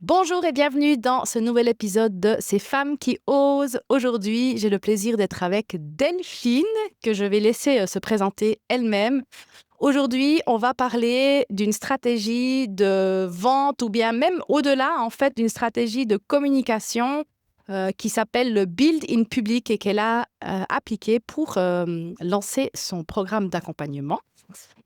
Bonjour et bienvenue dans ce nouvel épisode de Ces femmes qui osent. Aujourd'hui, j'ai le plaisir d'être avec Delphine, que je vais laisser se présenter elle-même. Aujourd'hui, on va parler d'une stratégie de vente ou bien même au-delà, en fait, d'une stratégie de communication qui s'appelle le Build in Public et qu'elle a appliqué pour lancer son programme d'accompagnement.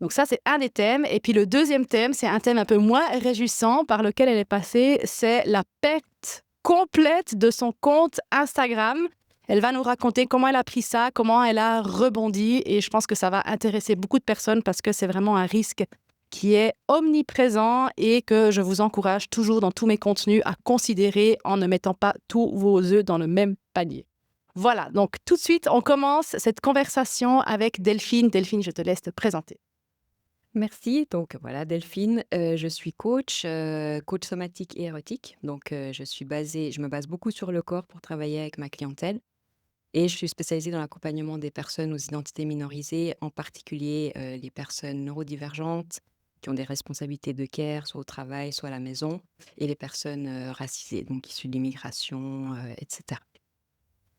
Donc ça, c'est un des thèmes. Et puis le deuxième thème, c'est un thème un peu moins réjouissant par lequel elle est passée, c'est la perte complète de son compte Instagram. Elle va nous raconter comment elle a pris ça, comment elle a rebondi. Et je pense que ça va intéresser beaucoup de personnes parce que c'est vraiment un risque qui est omniprésent et que je vous encourage toujours dans tous mes contenus à considérer en ne mettant pas tous vos œufs dans le même panier. Voilà, donc tout de suite, on commence cette conversation avec Delphine. Delphine, je te laisse te présenter. Merci. Donc voilà, Delphine, je suis coach somatique et érotique. Donc je me base beaucoup sur le corps pour travailler avec ma clientèle et je suis spécialisée dans l'accompagnement des personnes aux identités minorisées, en particulier, les personnes neurodivergentes qui ont des responsabilités de care, soit au travail, soit à la maison, et les personnes, racisées, donc issues de l'immigration, et cetera.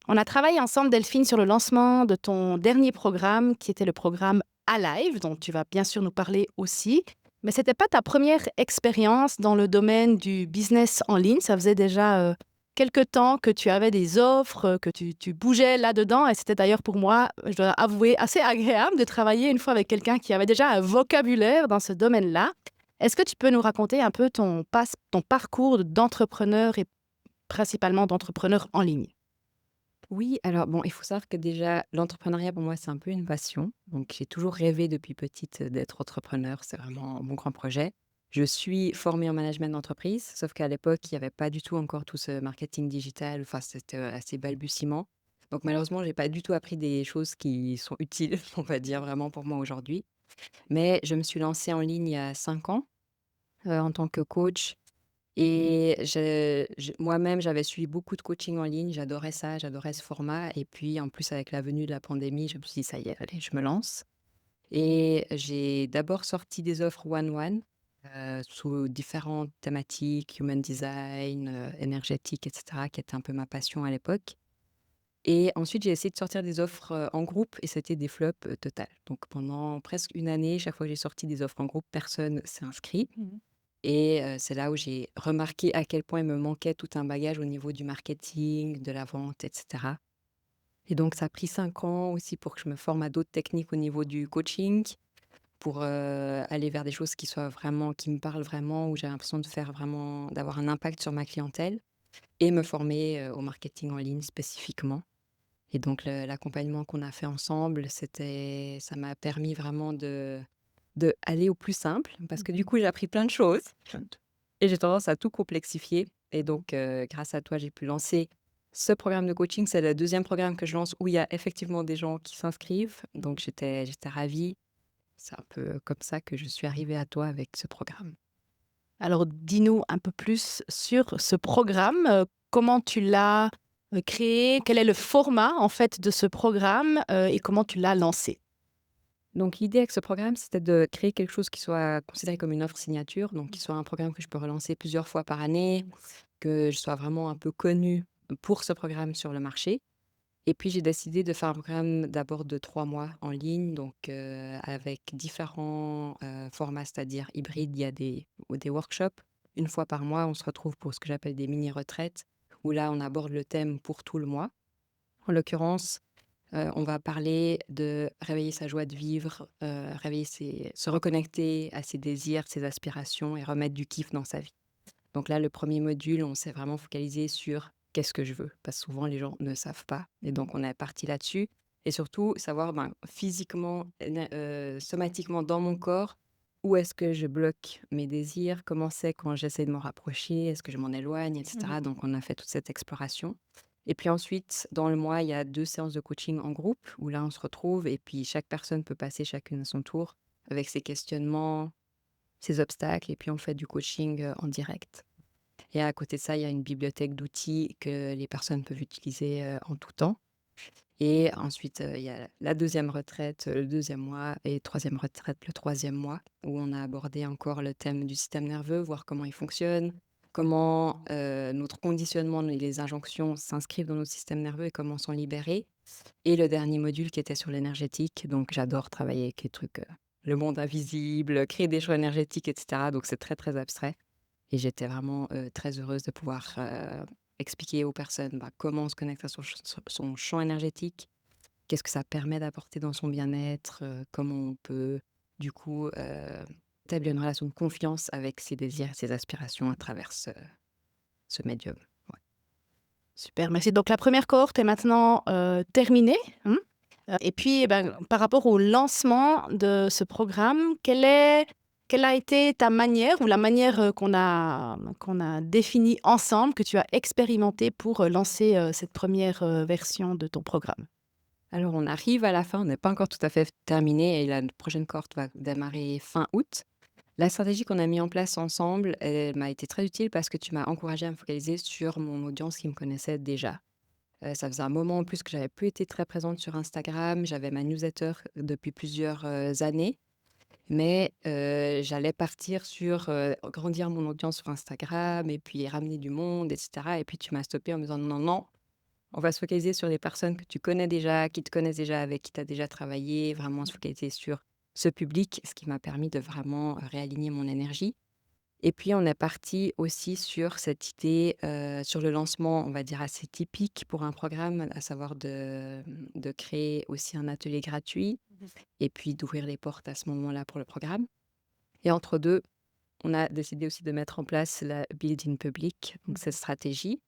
On a travaillé ensemble, Delphine, sur le lancement de ton dernier programme, qui était le programme Alive, dont tu vas bien sûr nous parler aussi. Mais ce n'était pas ta première expérience dans le domaine du business en ligne. Ça faisait déjà quelque temps que tu avais des offres, que tu bougeais là-dedans. Et c'était d'ailleurs pour moi, je dois avouer, assez agréable de travailler une fois avec quelqu'un qui avait déjà un vocabulaire dans ce domaine-là. Est-ce que tu peux nous raconter un peu ton parcours d'entrepreneur et principalement d'entrepreneur en ligne? Oui, alors bon, il faut savoir que déjà, l'entrepreneuriat pour moi, c'est un peu une passion. Donc, j'ai toujours rêvé depuis petite d'être entrepreneur. C'est vraiment mon grand projet. Je suis formée en management d'entreprise, sauf qu'à l'époque, il n'y avait pas du tout encore tout ce marketing digital. Enfin, c'était assez balbutiement. Donc, malheureusement, j'ai pas du tout appris des choses qui sont utiles, on va dire vraiment pour moi aujourd'hui. Mais je me suis lancée en ligne il y a 5 ans en tant que coach et moi-même, j'avais suivi beaucoup de coaching en ligne, j'adorais ça, j'adorais ce format et puis, en plus, avec la venue de la pandémie, je me suis dit: «Ça y est, allez, je me lance» et j'ai d'abord sorti des offres one-one, sous différentes thématiques, human design, énergétique et cetera, qui était un peu ma passion à l'époque et ensuite, j'ai essayé de sortir des offres, en groupe et c'était des flops, totales. Donc pendant presque une année, chaque fois que j'ai sorti des offres en groupe, personne s'est inscrit. Et c'est là où j'ai remarqué à quel point il me manquait tout un bagage au niveau du marketing, de la vente et cetera. Et donc ça a pris 5 ans aussi pour que je me forme à d'autres techniques au niveau du coaching, pour, aller vers des choses qui me parlent vraiment, où j'ai l'impression d'avoir un impact sur ma clientèle et me former, au marketing en ligne spécifiquement. Et donc l'accompagnement qu'on a fait ensemble, ça m'a permis vraiment de aller au plus simple parce que du Mhm. coup, j'ai appris plein de choses. Et j'ai tendance à tout complexifier et donc grâce à toi, j'ai pu lancer ce programme de coaching. C'est le deuxième programme que je lance où il y a effectivement des gens qui s'inscrivent, donc j'étais ravie. C'est un peu comme ça que je suis arrivée à toi avec ce programme. Alors, dis-nous un peu plus sur ce programme. Comment tu l'as créé? Quel est le format, en fait, de ce programme et comment tu l'as lancé? Donc l'idée avec ce programme, c'était de créer quelque chose qui soit considéré comme une offre signature, donc qui soit un programme que je peux relancer plusieurs fois par année, que je sois vraiment un peu connue pour ce programme sur le marché. Et puis j'ai décidé de faire un programme d'abord de 3 mois en ligne, donc avec différents, formats, c'est-à-dire hybrides. Il y a des workshops. Une fois par mois, on se retrouve pour ce que j'appelle des mini retraites, où là, on aborde le thème pour tout le mois. En l'occurrence, on va parler de réveiller sa joie de vivre, se reconnecter à ses désirs, ses aspirations et remettre du kiff dans sa vie. Donc là, le premier module, on s'est vraiment focalisé sur qu'est-ce que je veux? Parce que souvent les gens ne savent pas et donc on est parti là-dessus et surtout savoir, ben, physiquement, somatiquement dans mon corps, où est-ce que je bloque mes désirs? Comment c'est quand j'essaie de m'en rapprocher? Est-ce que je m'en éloigne et Mhm. cetera? Donc on a fait toute cette exploration et puis ensuite, dans le mois, il y a 2 séances de coaching en groupe où là, on se retrouve et puis chaque personne peut passer chacune à son tour avec ses questionnements, ses obstacles et puis on fait du coaching, en direct. Et à côté de ça, il y a une bibliothèque d'outils que les personnes peuvent utiliser, en tout temps. Et ensuite, il y a la deuxième retraite, le deuxième mois et troisième retraite, le troisième mois, où on a abordé encore le thème du système nerveux, voir comment il fonctionne, comment notre conditionnement et les injonctions s'inscrivent dans notre système nerveux et comment s'en libérer. Et le dernier module qui était sur l'énergétique. Donc, j'adore travailler avec les trucs, le monde invisible, créer des choix énergétiques, etc. Donc, c'est très, très abstrait. Et j'étais vraiment très heureuse de pouvoir expliquer aux personnes comment on se connecte à son champ énergétique, qu'est-ce que ça permet d'apporter dans son bien-être, comment on peut, du coup, établir une relation de confiance avec ses désirs et ses aspirations à travers ce médium. Ouais. Super, merci. Donc la première cohorte est maintenant terminée. Et puis, par rapport au lancement de ce programme, quelle a été ta manière ou la manière qu'on a définie ensemble, que tu as expérimenté pour lancer cette première version de ton programme? Alors, on arrive à la fin, on n'est pas encore tout à fait terminé et la prochaine cohorte va démarrer fin août. La stratégie qu'on a mis en place ensemble, elle m'a été très utile parce que tu m'as encouragée à me focaliser sur mon audience qui me connaissait déjà. Ça faisait un moment en plus que j'avais plus été très présente sur Instagram. J'avais ma newsletter depuis plusieurs années, mais j'allais partir sur grandir mon audience sur Instagram et puis ramener du monde, etc. Et puis tu m'as stoppée en me disant non, non, on va se focaliser sur les personnes que tu connais déjà, qui te connaissent déjà, avec qui tu as déjà travaillé, vraiment se focaliser sur ce public, ce qui m'a permis de vraiment réaligner mon énergie. Et puis, on est parti aussi sur cette idée, sur le lancement, on va dire, assez typique pour un programme, à savoir de créer aussi un atelier gratuit et puis d'ouvrir les portes à ce moment-là pour le programme. Et entre deux, on a décidé aussi de mettre en place la Build in Public, donc cette stratégie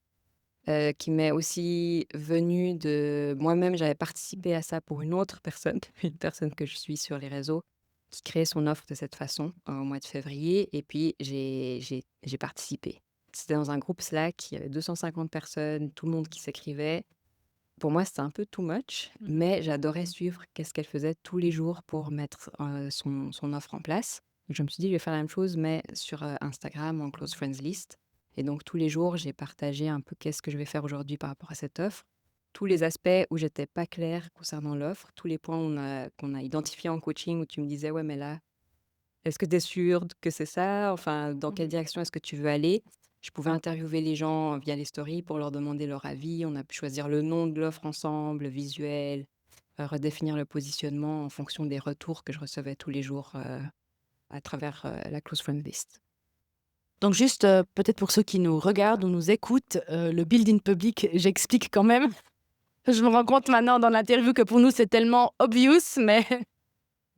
qui m'est aussi venue de moi-même. J'avais participé à ça pour une autre personne, une personne que je suis sur les réseaux, qui crée son offre de cette façon au mois de février. Et puis, j'ai participé. C'était dans un groupe Slack, il y avait 250 personnes, tout le monde qui s'écrivait. Pour moi, c'était un peu too much, mais j'adorais suivre qu'est-ce qu'elle faisait tous les jours pour mettre son offre en place. Je me suis dit, je vais faire la même chose, mais sur Instagram, en close friends list. Et donc, tous les jours, j'ai partagé un peu qu'est-ce que je vais faire aujourd'hui par rapport à cette offre. Tous les aspects où j'étais pas claire concernant l'offre, tous les points qu'on a identifiés en coaching où tu me disais, ouais, mais là, est-ce que tu es sûre que c'est ça? Enfin, dans quelle direction est-ce que tu veux aller? Je pouvais interviewer les gens via les stories pour leur demander leur avis. On a pu choisir le nom de l'offre ensemble, le visuel, redéfinir le positionnement en fonction des retours que je recevais tous les jours à travers la close friend list. Donc juste, peut-être pour ceux qui nous regardent ou nous écoutent, le build in public, j'explique quand même. Je me rends compte maintenant dans l'interview que pour nous, c'est tellement obvious, mais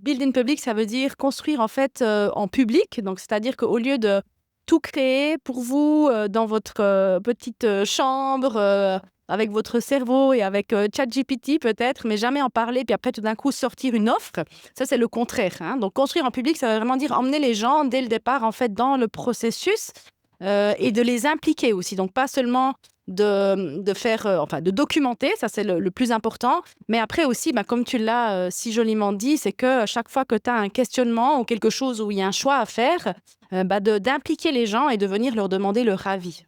build in public, ça veut dire construire en fait en public. Donc, c'est-à-dire qu'au lieu de tout créer pour vous dans votre petite chambre, avec votre cerveau et avec ChatGPT peut-être, mais jamais en parler, puis après tout d'un coup sortir une offre, ça c'est le contraire. Donc, construire en public, ça veut vraiment dire emmener les gens dès le départ en fait dans le processus et de les impliquer aussi. Donc, pas seulement de faire, enfin, de documenter, ça c'est le plus important. Mais après aussi, comme tu l'as si joliment dit, c'est que chaque fois que tu as un questionnement ou quelque chose où il y a un choix à faire, d'impliquer les gens et de venir leur demander leur avis.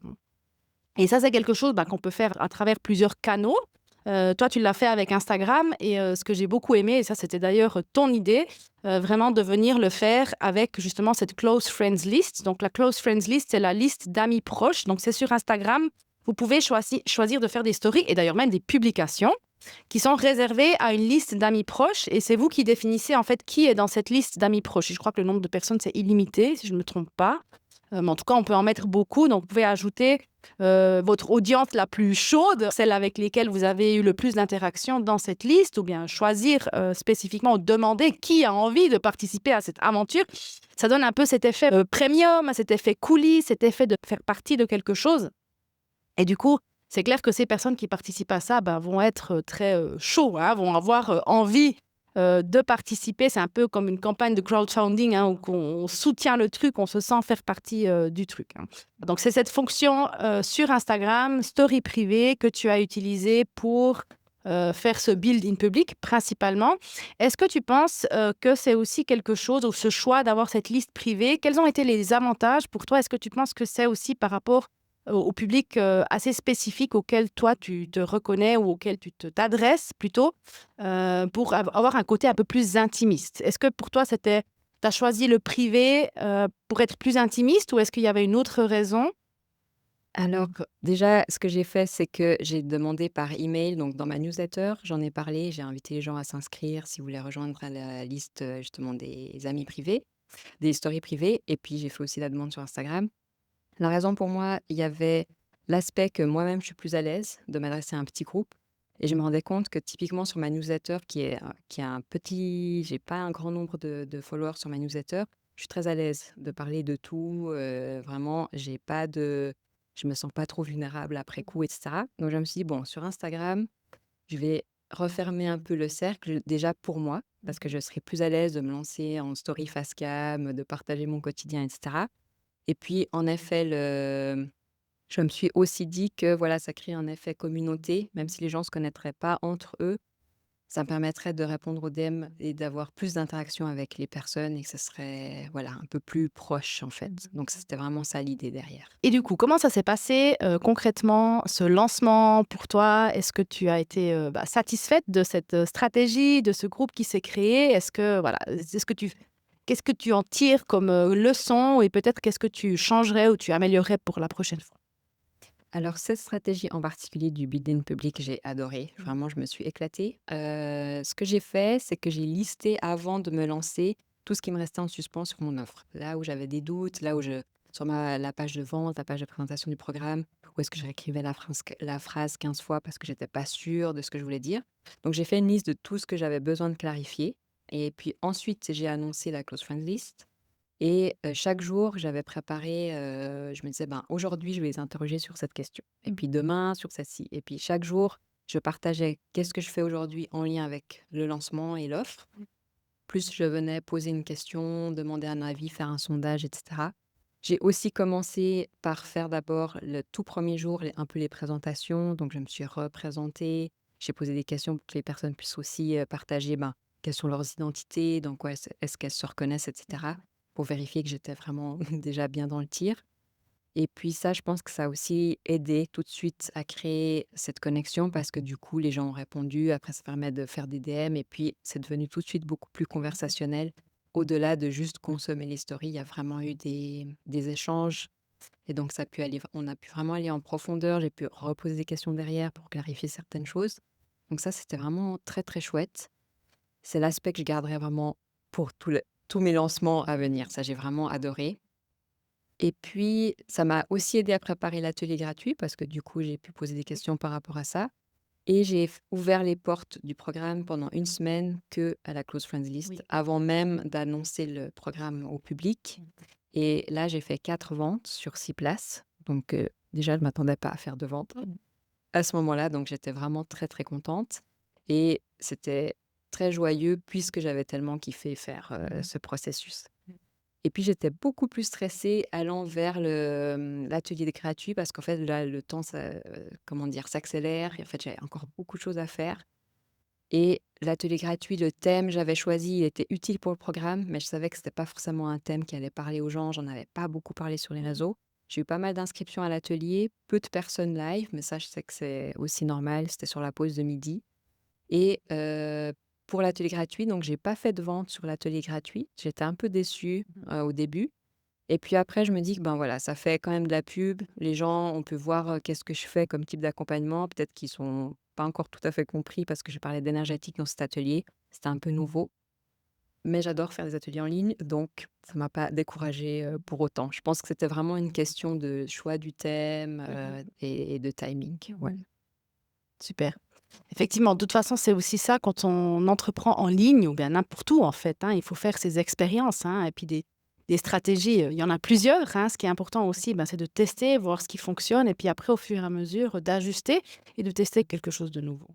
Et ça, c'est quelque chose qu'on peut faire à travers plusieurs canaux. Toi, tu l'as fait avec Instagram et ce que j'ai beaucoup aimé, et ça, c'était d'ailleurs ton idée, vraiment de venir le faire avec justement cette Close Friends List. Donc, la Close Friends List, c'est la liste d'amis proches. Donc, c'est sur Instagram. Vous pouvez choisir de faire des stories et d'ailleurs même des publications qui sont réservées à une liste d'amis proches. Et c'est vous qui définissez en fait qui est dans cette liste d'amis proches. Et je crois que le nombre de personnes, c'est illimité, si je ne me trompe pas. Mais en tout cas, on peut en mettre beaucoup. Donc, vous pouvez ajouter votre audience la plus chaude, celle avec lesquelles vous avez eu le plus d'interactions dans cette liste, ou bien choisir spécifiquement ou demander qui a envie de participer à cette aventure. Ça donne un peu cet effet premium, cet effet coulis, cet effet de faire partie de quelque chose. Et du coup, c'est clair que ces personnes qui participent à ça vont être très chauds, vont avoir envie de participer. C'est un peu comme une campagne de crowdfunding où on soutient le truc, on se sent faire partie du truc. Donc, c'est cette fonction sur Instagram, story privée, que tu as utilisée pour faire ce build in public principalement. Est-ce que tu penses que c'est aussi quelque chose, ou ce choix d'avoir cette liste privée, quels ont été les avantages pour toi? Est-ce que tu penses que c'est aussi par rapport au public assez spécifique auquel toi tu te reconnais ou auquel tu t'adresses plutôt pour avoir un côté un peu plus intimiste? Est-ce que pour toi, tu as choisi le privé pour être plus intimiste, ou est-ce qu'il y avait une autre raison? Alors, déjà, ce que j'ai fait, c'est que j'ai demandé par email, donc dans ma newsletter, j'en ai parlé, j'ai invité les gens à s'inscrire si vous voulez rejoindre à la liste, justement des amis privés, des stories privées et puis j'ai fait aussi la demande sur Instagram. La raison pour moi, il y avait l'aspect que moi-même je suis plus à l'aise de m'adresser à un petit groupe et je me rendais compte que typiquement sur ma newsletter qui a un petit j'ai pas un grand nombre de followers sur ma newsletter, je suis très à l'aise de parler de tout, vraiment j'ai pas de je me sens pas trop vulnérable après coup et cetera. Donc je me suis dit: «Bon, sur Instagram, je vais refermer un peu le cercle, déjà pour moi, parce que je serai plus à l'aise de me lancer en story face cam, de partager mon quotidien et cetera». Et puis, en effet, je me suis aussi dit que, voilà, ça crée un effet communauté, même si les gens ne se connaîtraient pas entre eux, ça me permettrait de répondre aux DM et d'avoir plus d'interaction avec les personnes et que ce serait, voilà, un peu plus proche, en fait. Donc c'était vraiment ça l'idée derrière. Et du coup, comment ça s'est passé, concrètement, ce lancement pour toi? Est-ce que tu as été, satisfaite de cette, stratégie, de ce groupe qui s'est créé? Est-ce que voilà, est-ce que tu qu'est-ce que tu en tires comme, leçon et peut-être qu'est-ce que tu changerais ou tu améliorerais pour la prochaine fois? Alors cette stratégie en particulier du bidding public, j'ai adoré. Mmh. Vraiment, je me suis éclatée. Ce que j'ai fait, c'est que j'ai listé avant de me lancer tout ce qui me restait en suspens sur mon offre. Là où j'avais des doutes, là où je sur ma la page de vente, la page de présentation du programme, où est-ce que je réécrivais la phrase 15 fois parce que j'étais pas sûre de ce que je voulais dire. Donc j'ai fait une liste de tout ce que j'avais besoin de clarifier et puis ensuite, j'ai annoncé la close friends list. Et chaque jour, j'avais préparé, je me disais: «Ben, aujourd'hui, je vais les interroger sur cette question et Mmh. puis demain sur celle-ci» et puis chaque jour, je partageais qu'est-ce que je fais aujourd'hui en lien avec le lancement et l'offre. Plus je venais poser une question, demander un avis, faire un sondage et cetera. J'ai aussi commencé par faire d'abord le tout premier jour un peu les présentations, donc je me suis représentée. J'ai posé des questions pour que les personnes puissent aussi, partager, ben, quelles sont leurs identités, dans quoi est-ce qu'elles se reconnaissent et cetera, pour vérifier que j'étais vraiment déjà bien dans le tir. Et puis ça, je pense que ça a aussi aidé tout de suite à créer cette connexion parce que du coup, les gens ont répondu. Après, ça permet de faire des DM et puis c'est devenu tout de suite beaucoup plus conversationnel. Au-delà de juste consommer les stories, il y a vraiment eu des échanges et donc ça a pu aller, on a pu vraiment aller en profondeur. J'ai pu reposer des questions derrière pour clarifier certaines choses. Donc ça, c'était vraiment très, très chouette. C'est l'aspect que je garderai vraiment pour tous mes lancements à venir. Ça, j'ai vraiment adoré. Et puis, ça m'a aussi aidé à préparer l'atelier gratuit parce que du coup, j'ai pu poser des questions par rapport à ça. Et j'ai ouvert les portes du programme pendant une semaine que à la Close Friends List, Oui. avant même d'annoncer le programme au public. Et là, j'ai fait 4 ventes sur 6 places. Donc, déjà, je ne m'attendais pas à faire de ventes Mmh. à ce moment-là. Donc, j'étais vraiment très, très contente. Et c'était très joyeux puisque j'avais tellement kiffé faire ce processus. Et puis j'étais beaucoup plus stressée allant vers l'atelier gratuit parce qu'en fait là, le temps comment dire? S'accélère et en fait, j'avais encore beaucoup de choses à faire et l'atelier gratuit, le thème j'avais choisi, il était utile pour le programme, mais je savais que c'était pas forcément un thème qui allait parler aux gens. J'en avais pas beaucoup parlé sur les réseaux. J'ai eu pas mal d'inscriptions à l'atelier, peu de personnes live, mais ça, je sais que c'est aussi normal, c'était sur la pause de midi. Et pour l'atelier gratuit, donc j'ai pas fait de vente sur l'atelier gratuit. J'étais un peu déçue, au début et puis après je me dis que, ben, voilà, ça fait quand même de la pub. Les gens, on peut voir, qu'est-ce que je fais comme type d'accompagnement. Peut-être qu'ils sont pas encore tout à fait compris parce que je parlais d'énergétique dans cet atelier. C'était un peu nouveau, mais j'adore faire des ateliers en ligne, donc ça m'a pas découragée, pour autant. Je pense que c'était vraiment une question de choix du thème, et de timing. Ouais. Super. Effectivement, de toute façon, c'est aussi ça quand on entreprend en ligne ou bien n'importe où en fait, hein, il faut faire ses expériences, hein, et puis des stratégies, il y en a plusieurs, hein. Ce qui est important aussi, ben, c'est de tester, voir ce qui fonctionne et puis après au fur et à mesure, d'ajuster et de tester quelque chose de nouveau.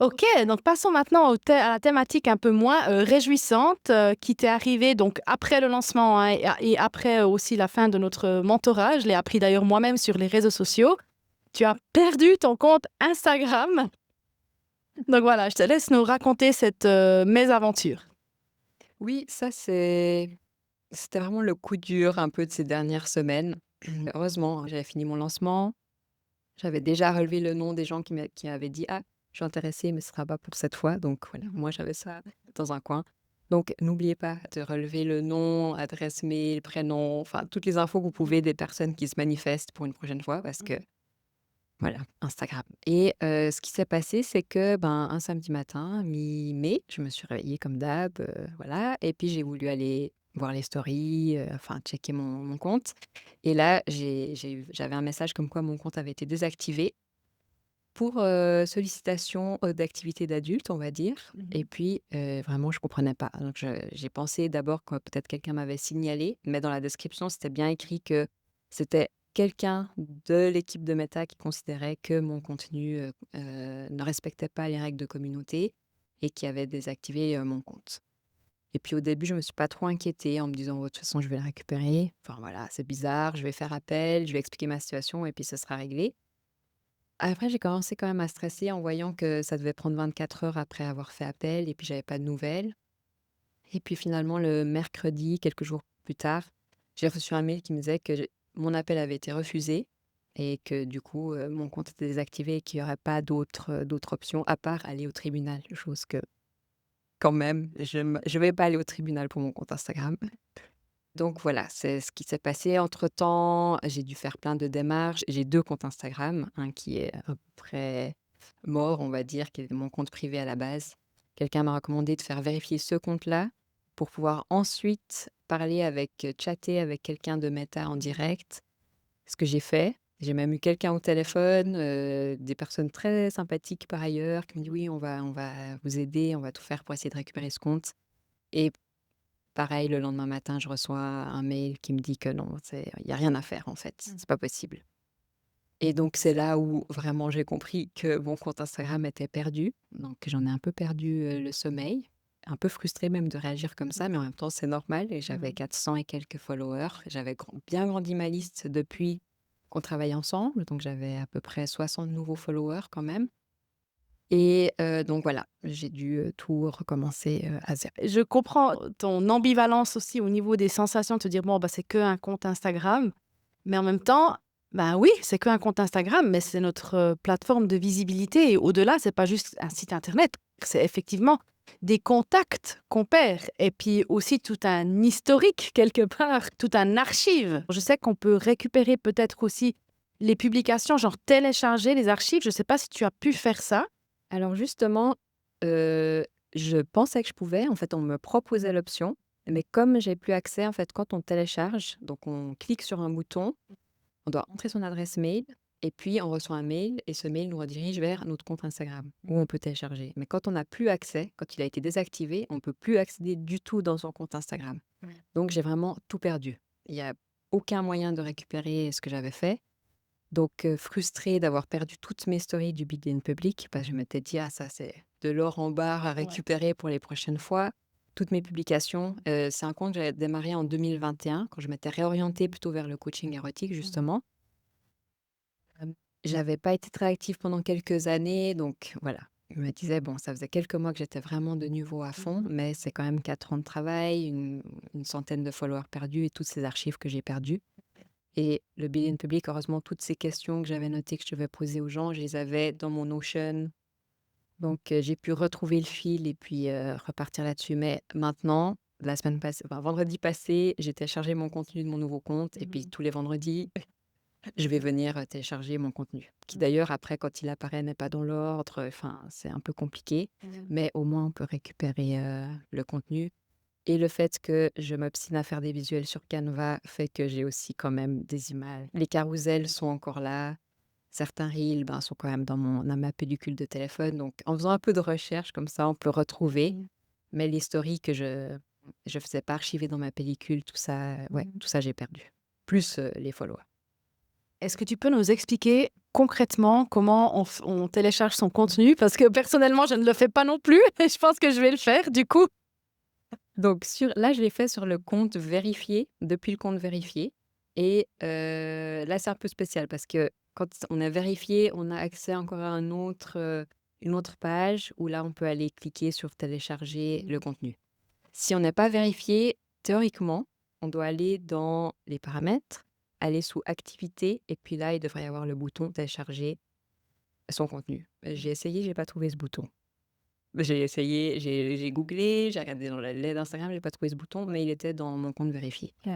OK, donc passons maintenant à la thématique un peu moins, réjouissante, qui t'est arrivée donc après le lancement, hein, et après aussi la fin de notre mentorat. Je l'ai appris d'ailleurs moi-même sur les réseaux sociaux. Tu as perdu ton compte Instagram. Donc voilà, je te laisse nous raconter cette, mésaventure. Oui, ça c'était vraiment le coup dur un peu de ces dernières semaines. Heureusement, hein, j'avais fini mon lancement. J'avais déjà relevé le nom des gens qui avaient dit: «Ah, je suis intéressée, mais ce sera pas pour cette fois». Donc voilà, moi j'avais ça dans un coin. Donc n'oubliez pas de relever le nom, adresse mail, prénom, enfin toutes les infos que vous Mmh. pouvez des personnes qui se manifestent pour une prochaine fois parce que Mmh. voilà, Instagram. Et ce qui s'est passé, c'est que, ben, un samedi matin, mi-mai, je me suis réveillée comme d'hab, voilà, et puis j'ai voulu aller voir les stories, enfin checker mon compte, et là, j'avais un message comme quoi mon compte avait été désactivé pour, sollicitation, d'activités d'adultes, on va dire, et Mmh. puis, vraiment je comprenais pas. Donc j'ai pensé d'abord que peut-être quelqu'un m'avait signalé, mais dans la description, c'était bien écrit que c'était quelqu'un de l'équipe de Meta qui considérait que mon contenu, ne respectait pas les règles de communauté et qui avait désactivé, mon compte. Et puis au début, je me suis pas trop inquiétée en me disant: «Oh, de toute façon, je vais le récupérer. Enfin voilà, c'est bizarre, je vais faire appel, je vais expliquer ma situation et puis ce sera réglé». Après, j'ai commencé quand même à stresser en voyant que ça devait prendre 24 heures après avoir fait appel et puis j'avais pas de nouvelles. Et puis finalement, le mercredi, quelques jours plus tard, j'ai reçu un mail qui me disait que mon appel avait été refusé et que du coup, mon compte était désactivé et qu'il n'y aurait pas d'autres options à part aller au tribunal. Chose que, quand même, je vais pas aller au tribunal pour mon compte Instagram. Donc voilà, c'est ce qui s'est passé. Entre-temps, j'ai dû faire plein de démarches. J'ai 2 comptes Instagram, un qui est à peu près mort, on va dire, qui est mon compte privé à la base. Quelqu'un m'a recommandé de faire vérifier ce compte-là pour pouvoir ensuite parler chatter avec quelqu'un de Meta en direct, ce que j'ai fait. J'ai même eu quelqu'un au téléphone, des personnes très sympathiques par ailleurs, qui m'ont dit: «Oui, on va vous aider, on va tout faire pour essayer de récupérer ce compte», et pareil, le lendemain matin, je reçois un mail qui me dit que non, il y a rien à faire en fait, Mmh. c'est pas possible. Et donc c'est là où vraiment j'ai compris que mon compte Instagram était perdu. Donc j'en ai un peu perdu, le sommeil, un peu frustrée même de réagir comme ça, mais en même temps c'est normal, et j'avais Mmh. 400 et quelques followers. J'avais bien grandi ma liste depuis qu'on travaille ensemble, donc j'avais à peu près 60 nouveaux followers quand même, et donc voilà, j'ai dû, tout recommencer, à 0. Je comprends ton ambivalence aussi au niveau des sensations, de te dire: «Bon, bah, c'est qu'un compte Instagram», mais en même temps, bah, oui, c'est qu'un compte Instagram, mais c'est notre, plateforme de visibilité et au-delà, c'est pas juste un site internet. C'est effectivement des contacts qu'on perd et puis aussi tout un historique quelque part, tout un archive. Je sais qu'on peut récupérer peut-être aussi les publications, genre télécharger les archives. Je sais pas si tu as pu faire ça? Alors justement, heu, je pensais que je pouvais. En fait, on me proposait l'option, mais comme j'ai plus accès, en fait, quand on télécharge, donc on clique sur un bouton, on doit entrer son adresse mail et puis on reçoit un mail et ce mail nous redirige vers notre compte Instagram où on peut télécharger. Mais quand on n'a plus accès, quand il a été désactivé, on peut plus accéder du tout dans son compte Instagram. Ouais. Donc j'ai vraiment tout perdu. Il y a aucun moyen de récupérer ce que j'avais fait. Donc, frustrée d'avoir perdu toutes mes stories du Big in Public, parce que je m'étais dit: «Ah ça, c'est de l'or en barre à Ouais. récupérer pour les prochaines fois». Toutes mes publications, c'est un compte que j'avais démarré en 2021 quand je m'étais réorientée plutôt vers le coaching érotique Mmh. justement. J'avais pas été très active pendant quelques années, donc voilà. Je me disais: «Bon, ça faisait quelques mois que j'étais vraiment de nouveau à fond, Mmh. mais c'est quand même 4 ans de travail, une centaine de followers perdus et toutes ces archives que j'ai perdues». Et le billing public, heureusement, toutes ces questions que j'avais notées que je devais poser aux gens, je les avais dans mon Notion. Donc, j'ai pu retrouver le fil et puis, repartir là-dessus. Mais maintenant, la semaine passée, enfin, vendredi passé, j'ai téléchargé mon contenu de mon nouveau compte et puis Mmh. tous les vendredis, je vais venir, télécharger mon contenu. Qui Mmh. d'ailleurs, après, quand il apparaît, n'est pas dans l'ordre, enfin, c'est un peu compliqué. Mmh. Mais au moins, on peut récupérer, le contenu. Et le fait que je m'obstine à faire des visuels sur Canva fait que j'ai aussi quand même des images. Les carousels sont encore là. Certains reels, ben, sont quand même dans ma pellicule de téléphone. Donc, en faisant un peu de recherche comme ça, on peut retrouver. Mmh. Mais les stories que je faisais pas archiver dans ma pellicule, tout ça, ouais, Mmh. tout ça, j'ai perdu. Plus, les followers. Est-ce que tu peux nous expliquer concrètement comment on télécharge son contenu? Parce que personnellement, je ne le fais pas non plus et je pense que je vais le faire du coup. Donc là, je l'ai fait sur le compte vérifié, depuis le compte vérifié, et là, c'est un peu spécial parce que quand on a vérifié, on a accès encore à une autre page où là, on peut aller cliquer sur télécharger le Mmh. contenu. Si on n'est pas vérifié, théoriquement, on doit aller dans les paramètres, aller sous activités et puis là, il devrait y avoir le bouton télécharger son contenu. J'ai essayé, j'ai pas trouvé ce bouton. J'ai essayé, j'ai googlé, j'ai regardé dans la l'aide Instagram, j'ai pas trouvé ce bouton, mais il était dans mon compte vérifié. OK.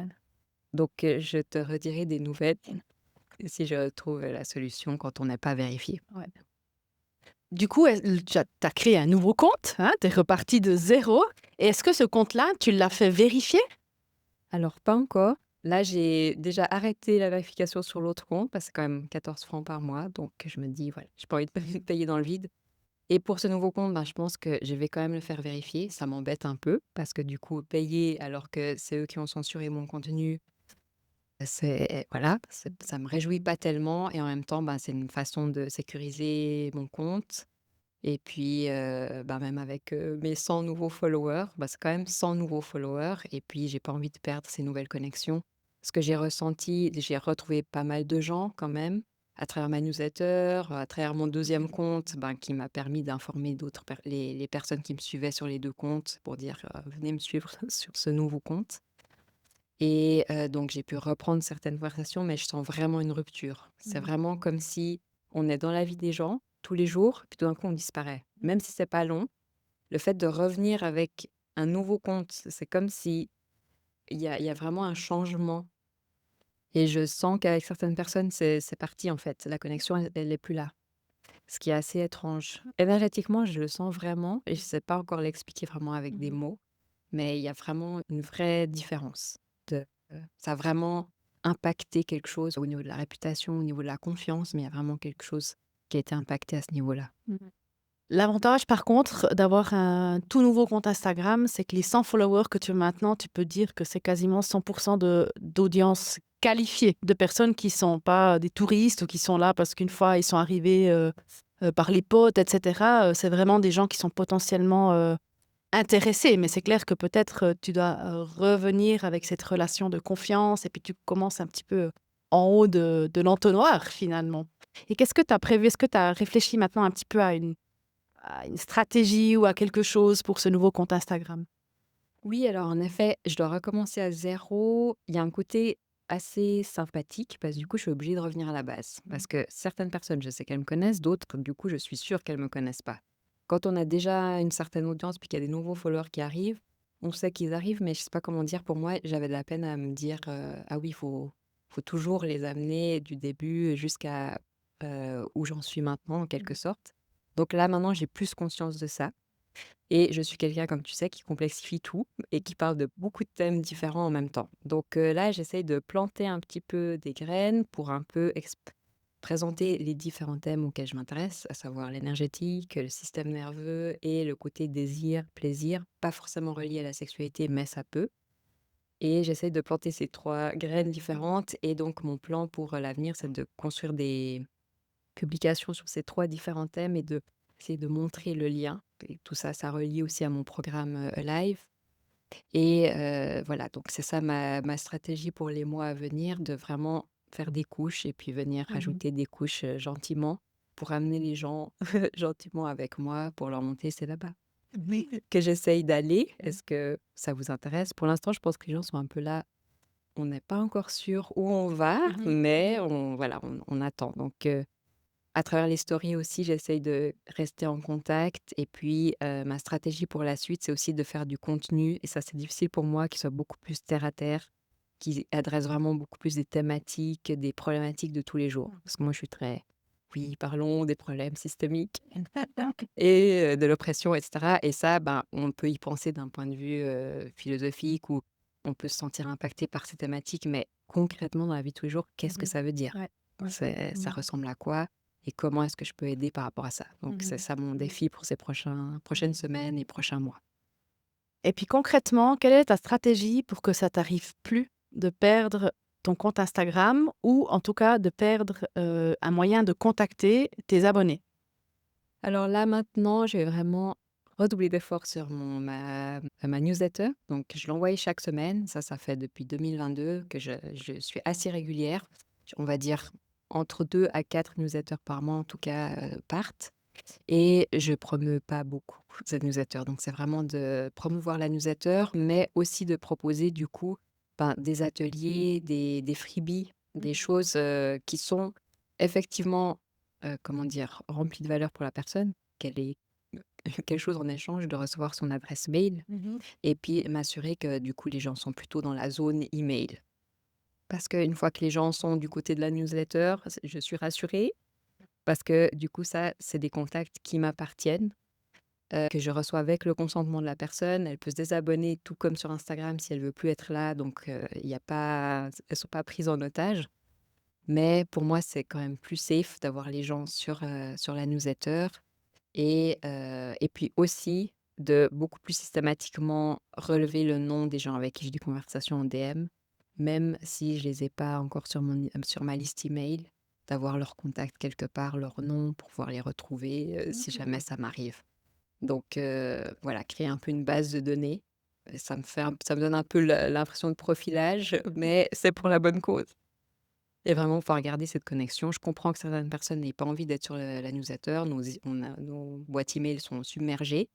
Donc je te redirai des nouvelles si je trouve la solution quand on n'est pas vérifié. Ouais. Du coup, tu as créé un nouveau compte, hein, tu es reparti de zéro. Et est-ce que ce compte-là, tu l'as fait vérifier? Alors pas encore. Là, j'ai déjà arrêté la vérification sur l'autre compte parce que c'est quand même 14 francs par mois, donc je me dis: «Voilà, j'ai pas envie de payer dans le vide». Et pour ce nouveau compte, ben, je pense que je vais quand même le faire vérifier. Ça m'embête un peu parce que du coup, payer alors que c'est eux qui ont censuré mon contenu, c'est voilà, ça me réjouit pas tellement et en même temps, ben, c'est une façon de sécuriser mon compte et puis, bah, même avec, mes 100 nouveaux followers, bah, c'est quand même 100 nouveaux followers et puis j'ai pas envie de perdre ces nouvelles connexions. Ce que j'ai ressenti, j'ai retrouvé pas mal de gens quand même, à travers ma newsletter, à travers mon deuxième compte, ben, qui m'a permis d'informer d'autres les personnes qui me suivaient sur les 2 comptes pour dire: «Venez me suivre sur ce nouveau compte» et donc j'ai pu reprendre certaines conversations, mais je sens vraiment une rupture. C'est Mmh. vraiment comme si on est dans la vie des gens tous les jours, puis tout d'un coup on disparaît. Même si c'est pas long, le fait de revenir avec un nouveau compte, c'est comme si il y a vraiment un changement et je sens qu'avec certaines personnes, c'est parti en fait. La connexion, elle est plus là, ce qui est assez étrange. Énergétiquement, je le sens vraiment et je sais pas encore l'expliquer vraiment avec des Mmh. mots, mais il y a vraiment une vraie différence de, ça a vraiment impacté quelque chose au niveau de la réputation, au niveau de la confiance, mais il y a vraiment quelque chose qui a été impacté à ce niveau-là. Mmh. L'avantage, par contre, d'avoir un tout nouveau compte Instagram, c'est que les 100 followers que tu as maintenant, tu peux dire que c'est quasiment 100 de d'audience qualifiée, de personnes qui sont pas des touristes ou qui sont là parce qu'une fois ils sont arrivés, par les potes et cetera. C'est vraiment des gens qui sont potentiellement, intéressés. Mais c'est clair que peut-être, tu dois, revenir avec cette relation de confiance et puis tu commences un petit peu en haut de l'entonnoir, finalement. Et qu'est-ce que tu as prévu? Est-ce que tu as réfléchi maintenant un petit peu à une stratégie ou à quelque chose pour ce nouveau compte Instagram? Oui, alors en effet, je dois recommencer à zéro. Il y a un côté assez sympathique parce que du coup, je suis obligée de revenir à la base. Parce que certaines personnes, je sais qu'elles me connaissent, d'autres, du coup, je suis sûre qu'elles ne me connaissent pas. Quand on a déjà une certaine audience puis qu'il y a des nouveaux followers qui arrivent, on sait qu'ils arrivent, mais je sais pas comment dire. Pour moi, j'avais de la peine à me dire ah oui, faut toujours les amener du début jusqu'à où j'en suis maintenant, en quelque Mmh. sorte. Donc là, maintenant, j'ai plus conscience de ça. Et je suis quelqu'un, comme tu sais, qui complexifie tout et qui parle de beaucoup de thèmes différents en même temps. Donc là, j'essaye de planter un petit peu des graines pour un peu présenter les différents thèmes auxquels je m'intéresse, à savoir l'énergétique, le système nerveux et le côté désir, plaisir, pas forcément relié à la sexualité, mais ça peut. Et j'essaye de planter ces 3 graines différentes et donc mon plan pour, l'avenir, c'est de construire des publications sur ces 3 différents thèmes et de essayer de montrer le lien et tout ça, ça relie aussi à mon programme, Alive et voilà, donc c'est ça ma stratégie pour les mois à venir, de vraiment faire des couches et puis venir Mmh. rajouter des couches, gentiment pour amener les gens gentiment avec moi pour leur montrer: «C'est là-bas Oui. que j'essaye d'aller. Est-ce que ça vous intéresse?» Pour l'instant, je pense que les gens sont un peu là, on n'est pas encore sûr où on va, Mmh. mais on voilà, on attend donc à travers les stories aussi, j'essaye de rester en contact et puis, ma stratégie pour la suite, c'est aussi de faire du contenu et ça, c'est difficile pour moi, qui soit beaucoup plus terre à terre, qui adresse vraiment beaucoup plus des thématiques, des problématiques de tous les jours. Parce que moi, je suis très: «Oui, parlons des problèmes systémiques et de l'oppression et cetera» et ça, ben, on peut y penser d'un point de vue, philosophique où on peut se sentir impacté par ces thématiques, mais concrètement, dans la vie de tous les jours, qu'est-ce que Mmh. ça veut dire? Ouais. Ouais. Ça Mmh. ressemble à quoi et comment est-ce que je peux aider par rapport à ça? Donc c'est Mmh. ça mon défi pour ces prochaines semaines et prochains mois. Et puis concrètement, quelle est ta stratégie pour que ça t'arrive plus de perdre ton compte Instagram ou en tout cas de perdre, un moyen de contacter tes abonnés? Alors là, maintenant, je vais vraiment redoubler d'efforts sur ma newsletter. Donc je l'envoie chaque semaine. Ça fait depuis 2022 que je suis assez régulière. On va dire entre 2 à 4 newsletters par mois, en tout cas, partent. Et je promeus pas beaucoup cette newsletter. Donc c'est vraiment de promouvoir la newsletter, mais aussi de proposer du coup, ben, des ateliers, des freebies, des choses, qui sont effectivement, comment dire? Remplies de valeur pour la personne, qu'elle ait quelque chose en échange, de recevoir son adresse mail Mhm. et puis m'assurer que du coup les gens sont plutôt dans la zone email. Parce qu'une fois que les gens sont du côté de la newsletter, je suis rassurée parce que du coup ça, c'est des contacts qui m'appartiennent, que je reçois avec le consentement de la personne. Elle peut se désabonner tout comme sur Instagram si elle veut plus être là, donc il y a pas elles sont pas prises en otage. Mais pour moi, c'est quand même plus safe d'avoir les gens sur la newsletter et puis aussi de beaucoup plus systématiquement relever le nom des gens avec qui j'ai des conversations en DM, même si je les ai pas encore sur ma liste email, d'avoir leur contact quelque part, leur nom pour pouvoir les retrouver, si jamais ça m'arrive. Donc voilà, créer un peu une base de données, ça me donne un peu l'impression de profilage, mais c'est pour la bonne cause. Et vraiment pouvoir garder cette connexion. Je comprends que certaines personnes n'aient pas envie d'être sur la newsletter. Nos boîtes email sont submergées.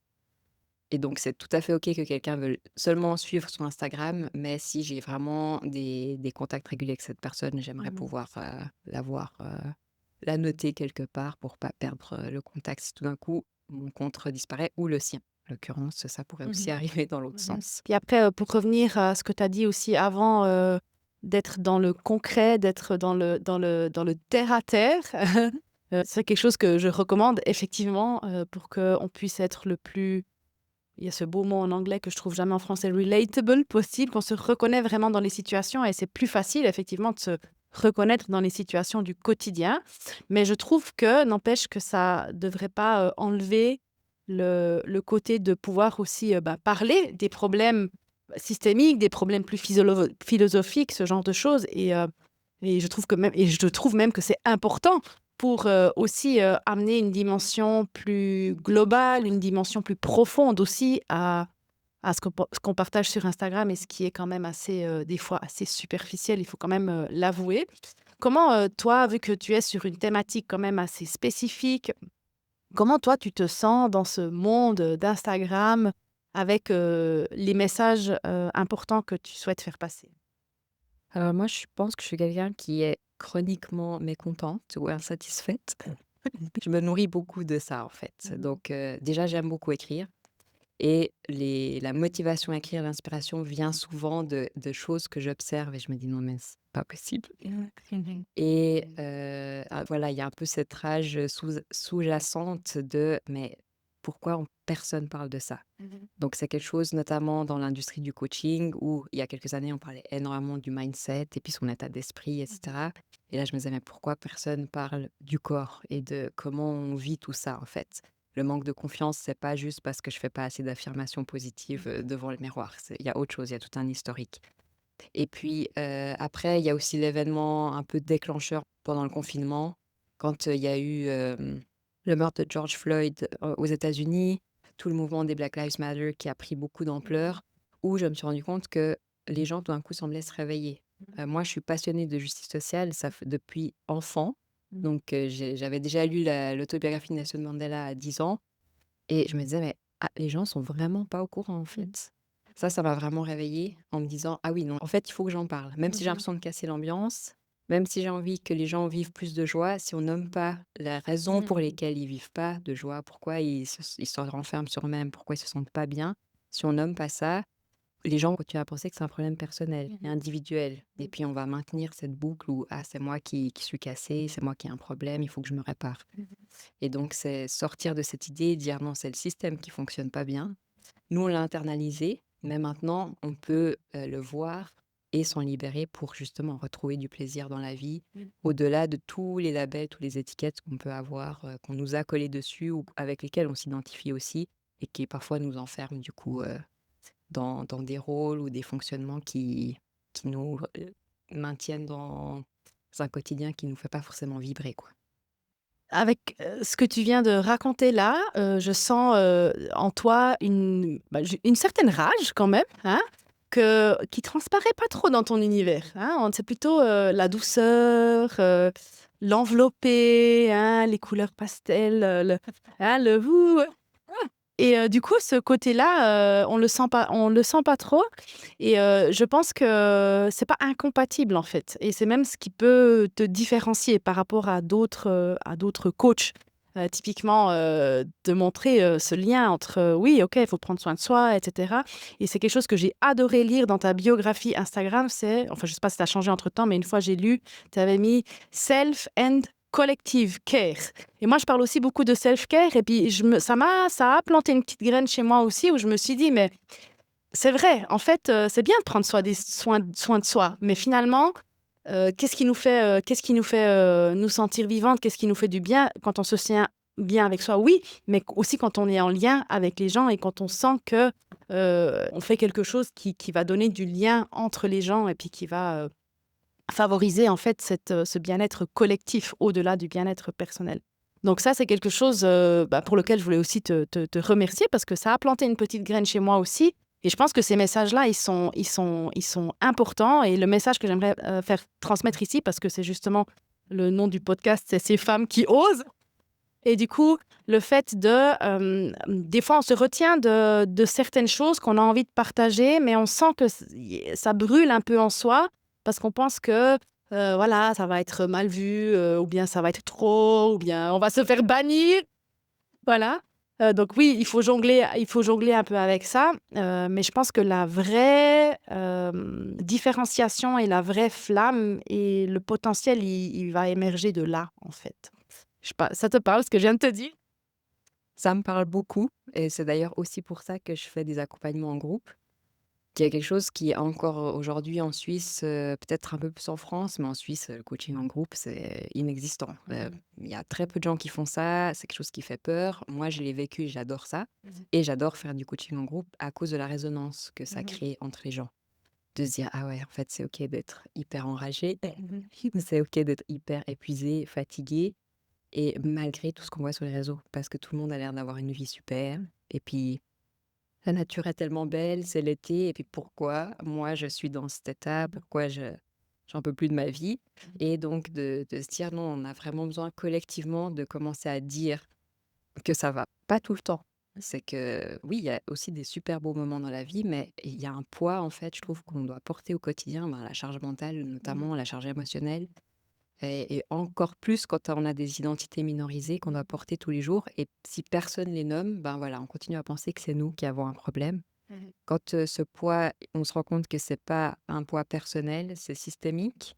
Et donc, c'est tout à fait OK que quelqu'un veuille seulement suivre sur Instagram. Mais si j'ai vraiment des contacts réguliers avec cette personne, j'aimerais Mhm. pouvoir la noter quelque part pour pas perdre le contact si tout d'un coup mon compte disparaît ou le sien. En l'occurrence, ça pourrait aussi Mhm. arriver dans l'autre Mhm. sens. Puis après, pour revenir à ce que tu as dit aussi avant, d'être dans le concret, d'être dans le terre à terre, c'est quelque chose que je recommande effectivement pour qu'on puisse être le plus. Il y a ce beau mot en anglais que je trouve jamais en français, relatable possible, qu'on se reconnaît vraiment dans les situations et c'est plus facile effectivement de se reconnaître dans les situations du quotidien. Mais je trouve que, n'empêche que ça devrait pas enlever le côté de pouvoir aussi parler des problèmes systémiques, des problèmes plus philosophiques, ce genre de choses. Et je trouve même que c'est important pour aussi amener une dimension plus globale, une dimension plus profonde aussi à ce qu'on partage sur Instagram et ce qui est quand même assez, des fois, assez superficiel, il faut quand même l'avouer. Comment, toi, vu que tu es sur une thématique quand même assez spécifique, comment toi tu te sens dans ce monde d'Instagram avec les messages importants que tu souhaites faire passer? Alors moi, je pense que je suis quelqu'un qui est chroniquement mécontente ou insatisfaite. Je me nourris beaucoup de ça, en fait. Mhm. Donc, déjà, j'aime beaucoup écrire et la motivation à écrire, l'inspiration vient souvent de choses que j'observe et je me dis: «Non mais c'est pas possible» Mhm. et voilà, il y a un peu cette rage, sous-jacente de: «Mais pourquoi personne parle de ça?» Mhm. Donc c'est quelque chose notamment dans l'industrie du coaching où il y a quelques années, on parlait énormément du mindset et puis son état d'esprit et cetera et là, je me disais: «Mais pourquoi personne parle du corps et de comment on vit tout ça, en fait?» Le manque de confiance, c'est pas juste parce que je fais pas assez d'affirmations positives, devant le miroir. Il y a autre chose, il y a tout un historique et puis, après, il y a aussi l'événement un peu déclencheur pendant le confinement quand, il y a eu, le meurtre de George Floyd, aux États-Unis, tout le mouvement des Black Lives Matter qui a pris beaucoup d'ampleur, où je me suis rendu compte que les gens tout d'un coup semblaient se réveiller. Moi, je suis passionnée de justice sociale, ça fait depuis enfant, donc j'avais déjà lu l'autobiographie de Nelson Mandela à 10 ans et je me disais: «Mais ah, les gens sont vraiment pas au courant, en fait». Ça m'a vraiment réveillée en me disant: «Ah oui, non, en fait, il faut que j'en parle». Même si j'ai Mhm. l'impression de casser l'ambiance, même si j'ai envie que les gens vivent plus de joie, si on nomme pas la raison pour Mhm. lesquelles ils vivent pas de joie, pourquoi ils se renferment sur eux-mêmes, pourquoi ils se sentent pas bien, si on nomme pas ça, les gens continuent à penser que c'est un problème personnel et Mhm. individuel et puis on va maintenir cette boucle où: «Ah, c'est moi qui suis cassé, c'est moi qui ai un problème, il faut que je me répare». Et donc c'est sortir de cette idée et dire: «Non, c'est le système qui fonctionne pas bien». Nous, on l'a internalisé, mais maintenant on peut, le voir et s'en libérer pour justement retrouver du plaisir dans la vie, Mhm. au-delà de tous les labels, toutes les étiquettes qu'on peut avoir, qu'on nous a collées dessus ou avec lesquelles on s'identifie aussi et qui parfois nous enferment du coup, dans des rôles ou des fonctionnements qui nous, maintiennent dans un quotidien qui nous fait pas forcément vibrer, quoi. Avec, ce que tu viens de raconter là, je sens, en toi une certaine rage quand même, hein, qui transparaît pas trop dans ton univers, hein. C'est plutôt, la douceur, l'enveloppé, hein, les couleurs pastel, le et du coup, ce côté-là, on le sent pas trop et je pense que c'est pas incompatible, en fait et c'est même ce qui peut te différencier par rapport à d'autres coachs. typiquement, de montrer, ce lien entre, oui, OK, il faut prendre soin de soi et cetera et c'est quelque chose que j'ai adoré lire dans ta biographie Instagram, enfin, je sais pas si ça a changé entre-temps, mais une fois j'ai lu, tu avais mis self and collective care et moi je parle aussi beaucoup de self care et puis ça a planté une petite graine chez moi aussi où je me suis dit: «Mais c'est vrai, en fait, c'est bien de prendre soin de soi, mais finalement, qu'est-ce qui nous fait, nous sentir vivantes? Qu'est-ce qui nous fait du bien quand on se sent bien avec soi? Oui, mais aussi quand on est en lien avec les gens et quand on sent que, on fait quelque chose qui va donner du lien entre les gens et puis qui va, favoriser en fait ce bien-être collectif au-delà du bien-être personnel. Donc ça, c'est quelque chose, pour lequel je voulais aussi te remercier parce que ça a planté une petite graine chez moi aussi et je pense que ces messages-là, ils sont importants et le message que j'aimerais, faire transmettre ici parce que c'est justement le nom du podcast, c'est «Ces femmes qui osent» et du coup, le fait des fois, on se retient de certaines choses qu'on a envie de partager, mais on sent que ça brûle un peu en soi parce qu'on pense que, voilà, ça va être mal vu, ou bien ça va être trop, ou bien on va se faire bannir, voilà. Donc oui, il faut jongler un peu avec ça, mais je pense que la vraie, différenciation et la vraie flamme et le potentiel, il va émerger de là, en fait. Je sais pas, ça te parle ce que je viens de te dire? Ça me parle beaucoup et c'est d'ailleurs aussi pour ça que je fais des accompagnements en groupe. Il y a quelque chose qui est encore aujourd'hui en Suisse, peut-être un peu plus en France, mais en Suisse, le coaching en groupe, c'est inexistant. Mmh. Il y a très peu de gens qui font ça, c'est quelque chose qui fait peur. Moi, je l'ai vécu, j'adore ça Mmh. et j'adore faire du coaching en groupe à cause de la résonance que ça Mmh. crée entre les gens. De se dire: «Ah ouais, en fait, c'est OK d'être hyper enragé, Mmh. c'est OK d'être hyper épuisé, fatigué» et malgré tout ce qu'on voit sur les réseaux, parce que tout le monde a l'air d'avoir une vie super et puis la nature est tellement belle, c'est l'été et puis pourquoi moi je suis dans cet état? Pourquoi j'en peux plus de ma vie? Et donc de se dire: «Non, on a vraiment besoin collectivement de commencer à dire que ça va pas tout le temps». C'est que oui, il y a aussi des super beaux moments dans la vie, mais il y a un poids en fait, je trouve qu'on doit porter au quotidien, ben, la charge mentale Mmh. notamment, la charge émotionnelle et encore plus quand on a des identités minorisées qu'on doit porter tous les jours et si personne les nomme, ben, voilà, on continue à penser que c'est nous qui avons un problème. Mmh. Quand, ce poids, on se rend compte que c'est pas un poids personnel, c'est systémique,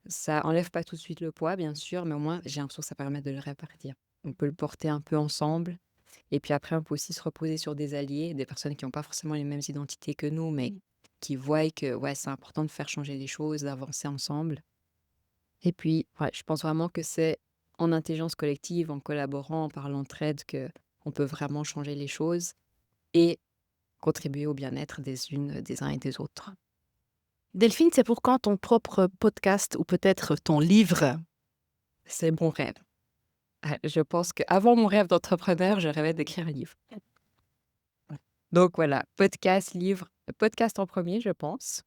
ça enlève pas tout de suite le poids, bien sûr, mais au moins, j'ai l'impression que ça permet de le répartir. On peut le porter un peu ensemble et puis après, on peut aussi se reposer sur des alliés, des personnes qui ont pas forcément les mêmes identités que nous, mais Mmh. qui voient que, ouais, c'est important de faire changer les choses, d'avancer ensemble et puis, ouais, je pense vraiment que c'est en intelligence collective, en collaborant, par l'entraide que on peut vraiment changer les choses et contribuer au bien-être des uns et des autres. Delphine, c'est pour quand ton propre podcast ou peut-être ton livre? C'est mon rêve. Je pense qu'avant mon rêve d'entrepreneur, je rêvais d'écrire un livre. Donc voilà, podcast, livre, podcast en premier, je pense.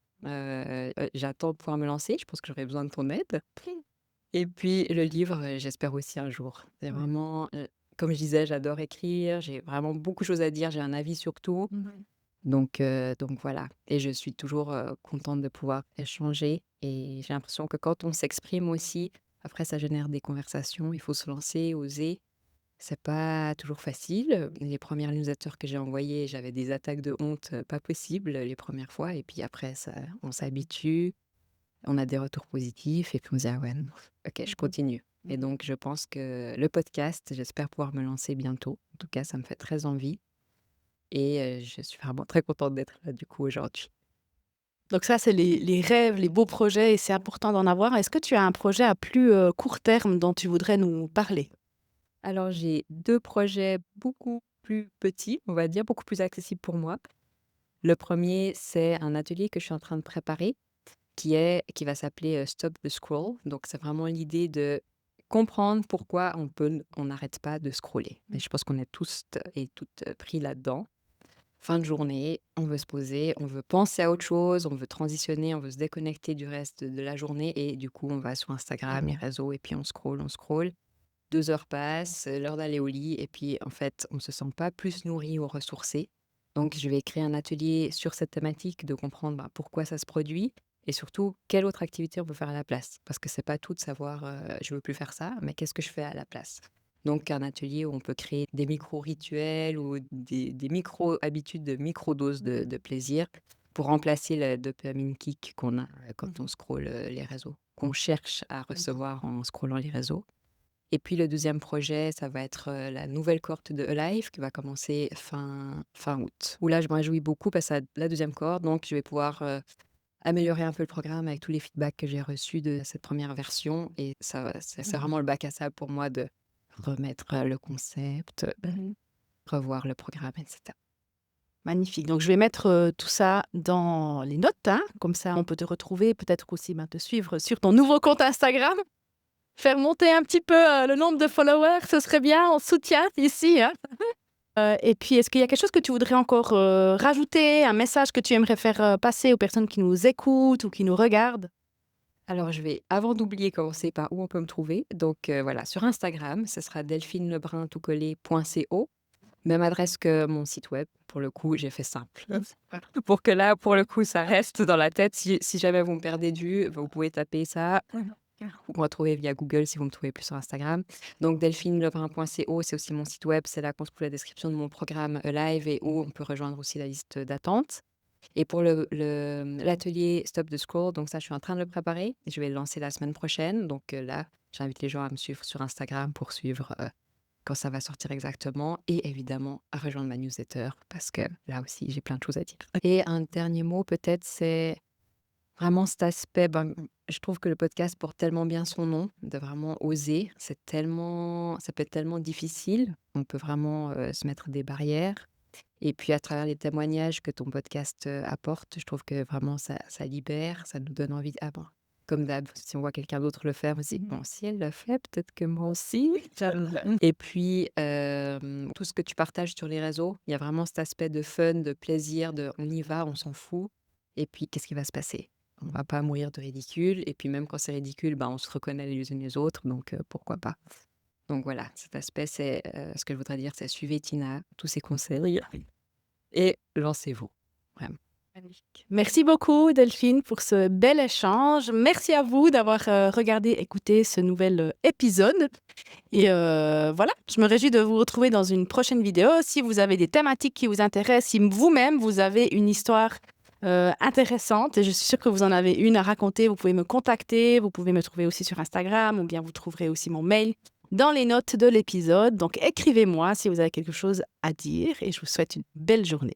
J'attends de pouvoir me lancer, je pense que j'aurai besoin de ton aide et puis le livre, j'espère aussi un jour. C'est Ouais. vraiment, comme je disais, j'adore écrire, j'ai vraiment beaucoup de choses à dire, j'ai un avis sur tout. Mmh. Donc voilà et je suis toujours, contente de pouvoir échanger et j'ai l'impression que quand on s'exprime aussi, après ça génère des conversations. Il faut se lancer, oser. C'est pas toujours facile. Les premières newsletters que j'ai envoyées, j'avais des attaques de honte, pas possibles, les premières fois et puis après ça on s'habitue, on a des retours positifs et puis on se dit: «Ah ouais, non, OK, je Mmh. continue» et Mmh. donc je pense que le podcast, j'espère pouvoir me lancer bientôt. En tout cas, ça me fait très envie et je suis vraiment très contente d'être là, du coup, aujourd'hui. Donc ça, c'est les rêves, les beaux projets et c'est important d'en avoir. Est-ce que tu as un projet à plus, court terme dont tu voudrais nous parler? Alors j'ai 2 projets beaucoup plus petits, on va dire, beaucoup plus accessibles pour moi. Le premier, c'est un atelier que je suis en train de préparer qui va s'appeler, Stop the Scroll. Donc c'est vraiment l'idée de comprendre pourquoi on n'arrête pas de scroller. Mais je pense qu'on est tous et toutes, pris là-dedans. Fin de journée, on veut se poser, on veut penser à autre chose, on veut transitionner, on veut se déconnecter du reste de la journée et du coup, on va sur Instagram, les réseaux et puis on scrolle, on scrolle. 2 heures passent, l'heure d'aller au lit et puis en fait, on se sent pas plus nourri ou ressourcé. Donc je vais créer un atelier sur cette thématique de comprendre, bah, pourquoi ça se produit et surtout quelle autre activité on peut faire à la place. Parce que c'est pas tout de savoir, «Je veux plus faire ça», mais qu'est-ce que je fais à la place? Donc un atelier où on peut créer des micro-rituels ou des micro-habitudes de micro-doses de plaisir pour remplacer le dopamine kick qu'on a quand on scrolle les réseaux, qu'on cherche à recevoir en scrollant les réseaux. Et puis le deuxième projet, ça va être la nouvelle cohorte de Alive qui va commencer fin août. Où là, je me réjouis beaucoup parce que c'est la deuxième cohorte, donc je vais pouvoir améliorer un peu le programme avec tous les feedbacks que j'ai reçus de cette première version. Et ça, c'est vraiment le bac à sable pour moi de remettre le concept, Mhm. revoir le programme, etc. Magnifique. Donc, je vais mettre tout ça dans les notes, hein. Comme ça, on peut te retrouver, peut-être aussi te suivre sur ton nouveau compte Instagram. Faire monter un petit peu le nombre de followers, ce serait bien. On soutient ici, hein. Et puis, est-ce qu'il y a quelque chose que tu voudrais encore rajouter, un message que tu aimerais faire passer aux personnes qui nous écoutent ou qui nous regardent? Alors, je vais, avant d'oublier, commencer par où on peut me trouver. Donc, voilà, sur Instagram, ce sera delphinelebrun.co. Même adresse que mon site web. Pour le coup, j'ai fait simple. Pour que là, pour le coup, ça reste dans la tête. Si jamais vous me perdez de vue, vous pouvez taper ça. Vous me retrouvez via Google si vous me trouvez plus sur Instagram. Donc, delphinelebrun.co, c'est aussi mon site web. C'est là qu'on se trouve la description de mon programme live et où on peut rejoindre aussi la liste d'attente. Et pour l'atelier Stop the Scroll, donc ça, je suis en train de le préparer. Je vais le lancer la semaine prochaine. Donc là, j'invite les gens à me suivre sur Instagram pour suivre quand ça va sortir exactement. Et évidemment, à rejoindre ma newsletter parce que là aussi, j'ai plein de choses à dire. Et un dernier mot, peut-être, c'est vraiment cet aspect. Je trouve que le podcast porte tellement bien son nom, de vraiment oser. Ça peut être tellement difficile. On peut vraiment se mettre des barrières. Et puis à travers les témoignages que ton podcast apporte, je trouve que vraiment ça libère, ça nous donne envie. Ah bon, comme d'hab, si on voit quelqu'un d'autre le faire, on se dit, bon, si elle le fait, peut-être que moi aussi. Et puis, tout ce que tu partages sur les réseaux, il y a vraiment cet aspect de fun, de plaisir, de on y va, on s'en fout. Et puis, qu'est-ce qui va se passer? On va pas mourir de ridicule. Et puis, même quand c'est ridicule, on se reconnaît les unes les autres. Donc, pourquoi pas? Donc voilà, cet aspect, c'est ce que je voudrais dire, c'est suivez Tina, tous ses conseils et lancez-vous. Vraiment. Magnifique. Merci beaucoup, Delphine, pour ce bel échange. Merci à vous d'avoir regardé, écouté ce nouvel épisode. Et voilà, je me réjouis de vous retrouver dans une prochaine vidéo. Si vous avez des thématiques qui vous intéressent, si vous-même, vous avez une histoire intéressante, et je suis sûre que vous en avez une à raconter, vous pouvez me contacter, vous pouvez me trouver aussi sur Instagram, ou bien vous trouverez aussi mon mail dans les notes de l'épisode. Donc, écrivez-moi si vous avez quelque chose à dire, et je vous souhaite une belle journée.